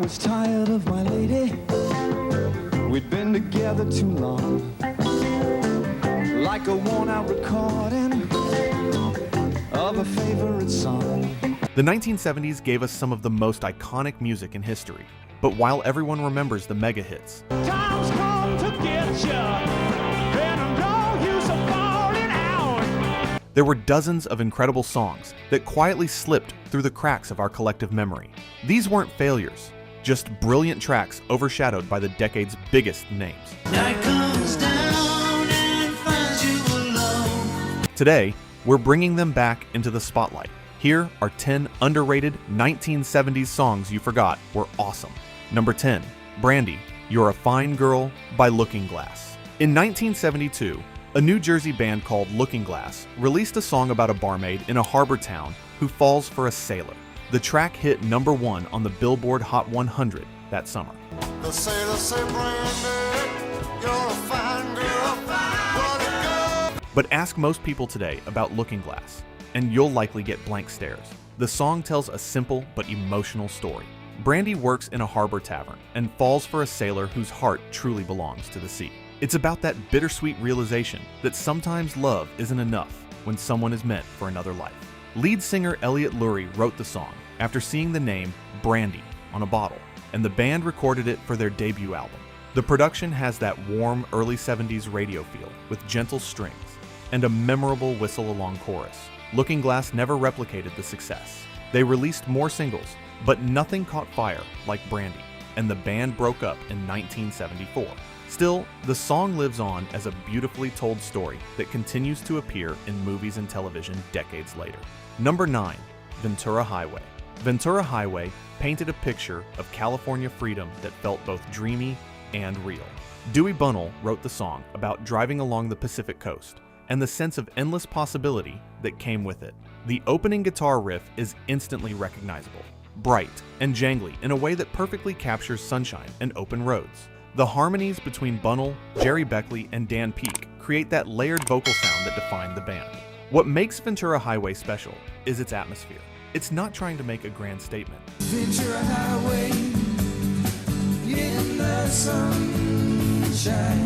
was tired of my lady. We'd been together too long, like a worn-out recording of a favorite song. The 1970s gave us some of the most iconic music in history, but while everyone remembers the mega hits, Time's come to get ya, and no use of falling out. there were dozens of incredible songs that quietly slipped through the cracks of our collective memory. These weren't failures, just brilliant tracks overshadowed by the decade's biggest names. Night comes down and finds you alone. Today, we're bringing them back into the spotlight. Here are 10 underrated 1970s songs you forgot were awesome. Number 10, Brandy, You're a Fine Girl by Looking Glass. In 1972, a New Jersey band called Looking Glass released a song about a barmaid in a harbor town who falls for a sailor. The track hit number 1 on the Billboard Hot 100 that summer. The sailor say, Brandy, you're a fine girl, what a girl. But ask most people today about Looking Glass, and you'll likely get blank stares. The song tells a simple but emotional story. Brandy works in a harbor tavern and falls for a sailor whose heart truly belongs to the sea. It's about that bittersweet realization that sometimes love isn't enough when someone is meant for another life. Lead singer Elliot Lurie wrote the song after seeing the name Brandy on a bottle, and the band recorded it for their debut album. The production has that warm early 70s radio feel with gentle strings and a memorable whistle-along chorus. Looking Glass never replicated the success. They released more singles, but nothing caught fire like Brandy, and the band broke up in 1974. Still, the song lives on as a beautifully told story that continues to appear in movies and television decades later. Number 9, Ventura Highway. Ventura Highway painted a picture of California freedom that felt both dreamy and real. Dewey Bunnell wrote the song about driving along the Pacific coast and the sense of endless possibility that came with it. The opening guitar riff is instantly recognizable, bright and jangly in a way that perfectly captures sunshine and open roads. The harmonies between Bunnell, Jerry Beckley, and Dan Peek create that layered vocal sound that defined the band. What makes Ventura Highway special is its atmosphere. It's not trying to make a grand statement. Ventura Highway in the sunshine.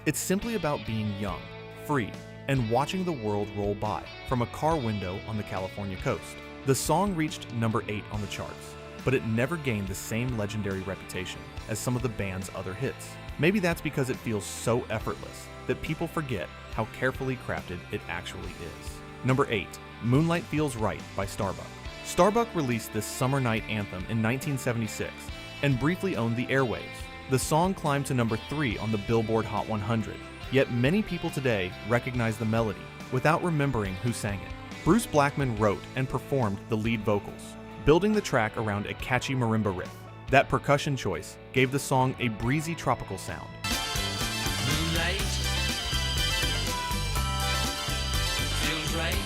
It's simply about being young, free, and watching the world roll by from a car window on the California coast. The song reached number 8 on the charts, but it never gained the same legendary reputation as some of the band's other hits. Maybe that's because it feels so effortless that people forget how carefully crafted it actually is. Number 8, Moonlight Feels Right by Starbuck. Starbuck released this summer night anthem in 1976 and briefly owned the airwaves. The song climbed to number 3 on the Billboard Hot 100, yet many people today recognize the melody without remembering who sang it. Bruce Blackman wrote and performed the lead vocals, building the track around a catchy marimba riff. That percussion choice gave the song a breezy tropical sound. Moonlight feels right.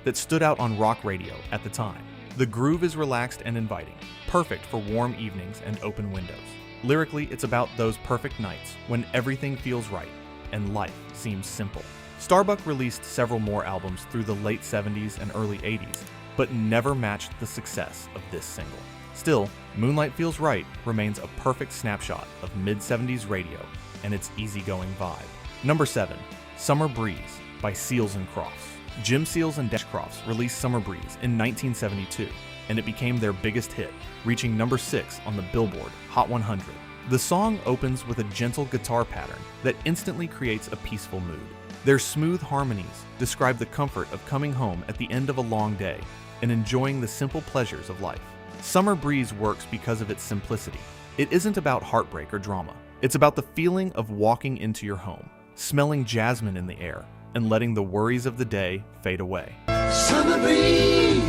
That stood out on rock radio at the time. The groove is relaxed and inviting, perfect for warm evenings and open windows. Lyrically, it's about those perfect nights when everything feels right and life seems simple. Starbuck released several more albums through the late 70s and early 80s, but never matched the success of this single. Still, Moonlight Feels Right remains a perfect snapshot of mid-70s radio and its easygoing vibe. Number 7, Summer Breeze by Seals and Crofts. Jim Seals and Dash Crofts released Summer Breeze in 1972, and it became their biggest hit, reaching number 6 on the Billboard Hot 100. The song opens with a gentle guitar pattern that instantly creates a peaceful mood. Their smooth harmonies describe the comfort of coming home at the end of a long day and enjoying the simple pleasures of life. Summer Breeze works because of its simplicity. It isn't about heartbreak or drama. It's about the feeling of walking into your home, smelling jasmine in the air, and letting the worries of the day fade away. Summer breeze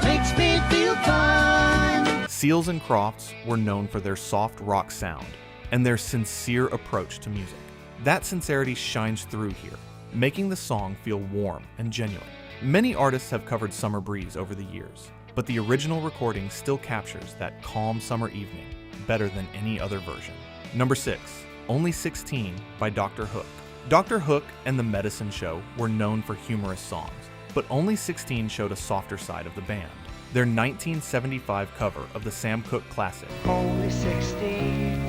makes me feel fine. Seals and Crofts were known for their soft rock sound and their sincere approach to music. That sincerity shines through here, making the song feel warm and genuine. Many artists have covered Summer Breeze over the years, but the original recording still captures that calm summer evening better than any other version. Number 6, Only 16 by Dr. Hook. Dr. Hook and The Medicine Show were known for humorous songs, but Only 16 showed a softer side of the band. their 1975 cover of the Sam Cooke classic. Only 16,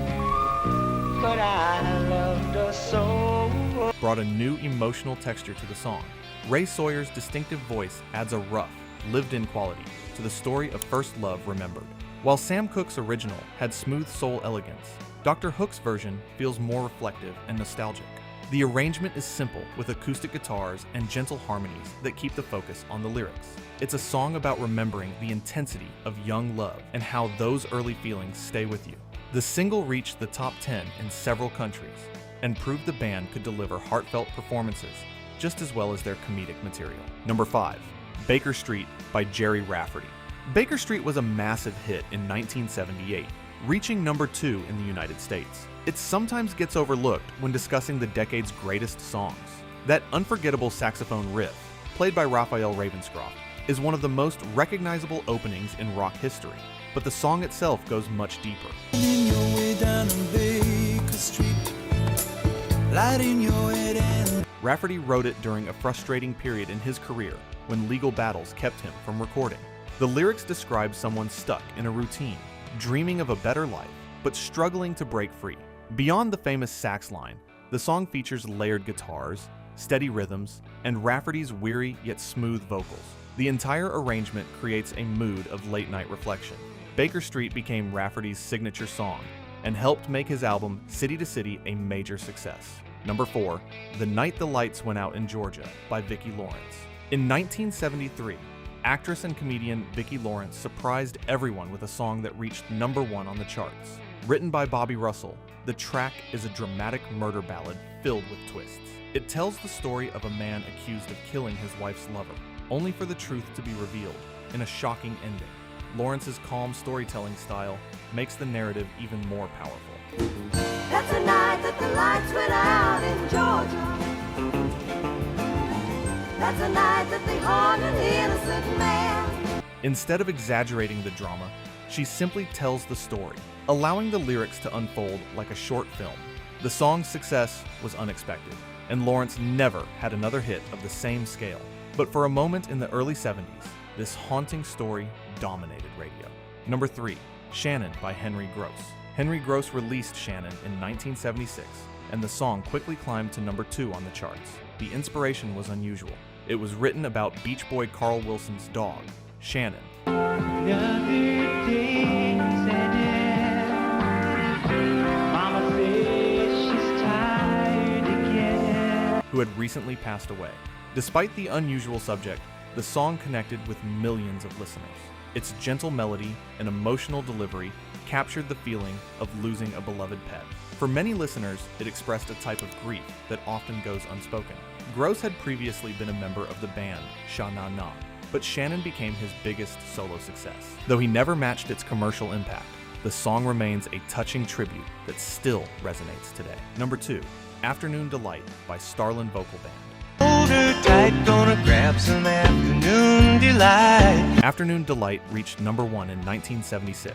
but I loved her so. Brought a new emotional texture to the song. Ray Sawyer's distinctive voice adds a rough, lived-in quality to the story of first love remembered. While Sam Cooke's original had smooth soul elegance, Dr. Hook's version feels more reflective and nostalgic. The arrangement is simple, with acoustic guitars and gentle harmonies that keep the focus on the lyrics. It's a song about remembering the intensity of young love and how those early feelings stay with you. The single reached the top 10 in several countries and proved the band could deliver heartfelt performances just as well as their comedic material. Number 5, Baker Street by Jerry Rafferty. Baker Street was a massive hit in 1978, reaching number 2 in the United States. It sometimes gets overlooked when discussing the decade's greatest songs. That unforgettable saxophone riff, played by Raphael Ravenscroft, is one of the most recognizable openings in rock history, but the song itself goes much deeper. Lighting your way down on Baker Street, lighting your head and Rafferty wrote it during a frustrating period in his career when legal battles kept him from recording. The lyrics describe someone stuck in a routine, dreaming of a better life, but struggling to break free. Beyond the famous sax line, the song features layered guitars, steady rhythms, and Rafferty's weary yet smooth vocals. The entire arrangement creates a mood of late-night reflection. Baker Street became Rafferty's signature song and helped make his album City to City a major success. Number 4, The Night the Lights Went Out in Georgia by Vicki Lawrence. In 1973, actress and comedian Vicki Lawrence surprised everyone with a song that reached number 1 on the charts. Written by Bobby Russell, the track is a dramatic murder ballad filled with twists. It tells the story of a man accused of killing his wife's lover, only for the truth to be revealed in a shocking ending. Lawrence's calm storytelling style makes the narrative even more powerful. That's the night that the lights went out in Georgia. That's the night that they harmed an innocent man. Instead of exaggerating the drama, she simply tells the story, allowing the lyrics to unfold like a short film. The song's success was unexpected, and Lawrence never had another hit of the same scale. But for a moment in the early 70s, this haunting story dominated radio. Number 3, Shannon by Henry Gross. Henry Gross released Shannon in 1976, and the song quickly climbed to number 2 on the charts. The inspiration was unusual. It was written about Beach Boy Carl Wilson's dog, Shannon, who had recently passed away. Despite the unusual subject, the song connected with millions of listeners. Its gentle melody and emotional delivery captured the feeling of losing a beloved pet. For many listeners, it expressed a type of grief that often goes unspoken. Gross had previously been a member of the band Sha Na Na, but Shannon became his biggest solo success. Though he never matched its commercial impact, the song remains a touching tribute that still resonates today. Number 2, Afternoon Delight by Starlin Vocal Band. Hold her tight, gonna grab some afternoon delight. Afternoon Delight reached number 1 in 1976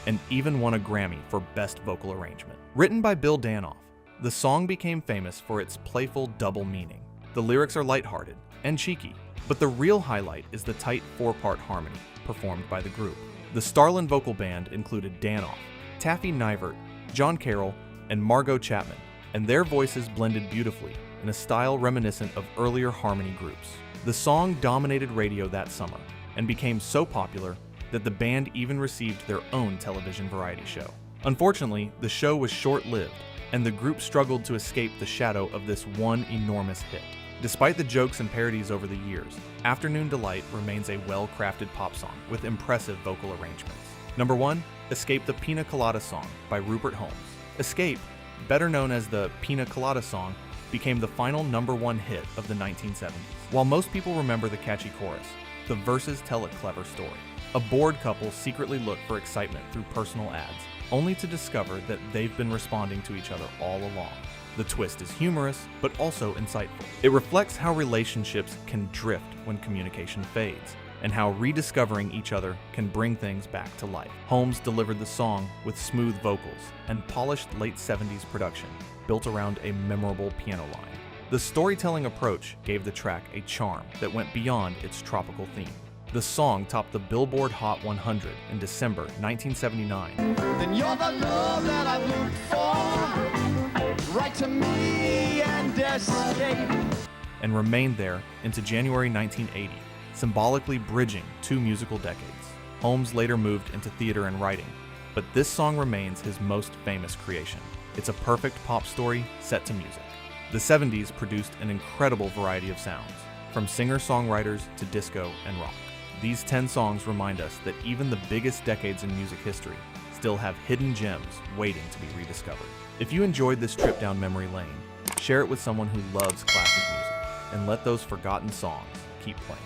and even won a Grammy for Best Vocal Arrangement. Written by Bill Danoff, the song became famous for its playful double meaning. The lyrics are lighthearted and cheeky, but the real highlight is the tight 4-part harmony performed by the group. The Starlin Vocal Band included Danoff, Taffy Nivert, John Carroll, and Margot Chapman, and their voices blended beautifully in a style reminiscent of earlier harmony groups. The song dominated radio that summer and became so popular that the band even received their own television variety show. Unfortunately, the show was short-lived, and the group struggled to escape the shadow of this one enormous hit. Despite the jokes and parodies over the years, Afternoon Delight remains a well-crafted pop song with impressive vocal arrangements. Number 1, Escape the Pina Colada Song by Rupert Holmes. Escape, better known as the Pina Colada Song, became the final number 1 hit of the 1970s. While most people remember the catchy chorus, the verses tell a clever story. A bored couple secretly look for excitement through personal ads, only to discover that they've been responding to each other all along. The twist is humorous, but also insightful. It reflects how relationships can drift when communication fades, and how rediscovering each other can bring things back to life. Holmes delivered the song with smooth vocals and polished late 70s production, built around a memorable piano line. The storytelling approach gave the track a charm that went beyond its tropical theme. The song topped the Billboard Hot 100 in December 1979. Then you're the love that I've looked for. Write to me and escape. And remained there into January 1980, symbolically bridging 2 musical decades. Holmes later moved into theater and writing, but this song remains his most famous creation. It's a perfect pop story set to music. The 70s produced an incredible variety of sounds, from singer-songwriters to disco and rock. These 10 songs remind us that even the biggest decades in music history still have hidden gems waiting to be rediscovered. If you enjoyed this trip down memory lane, share it with someone who loves classic music, and let those forgotten songs keep playing.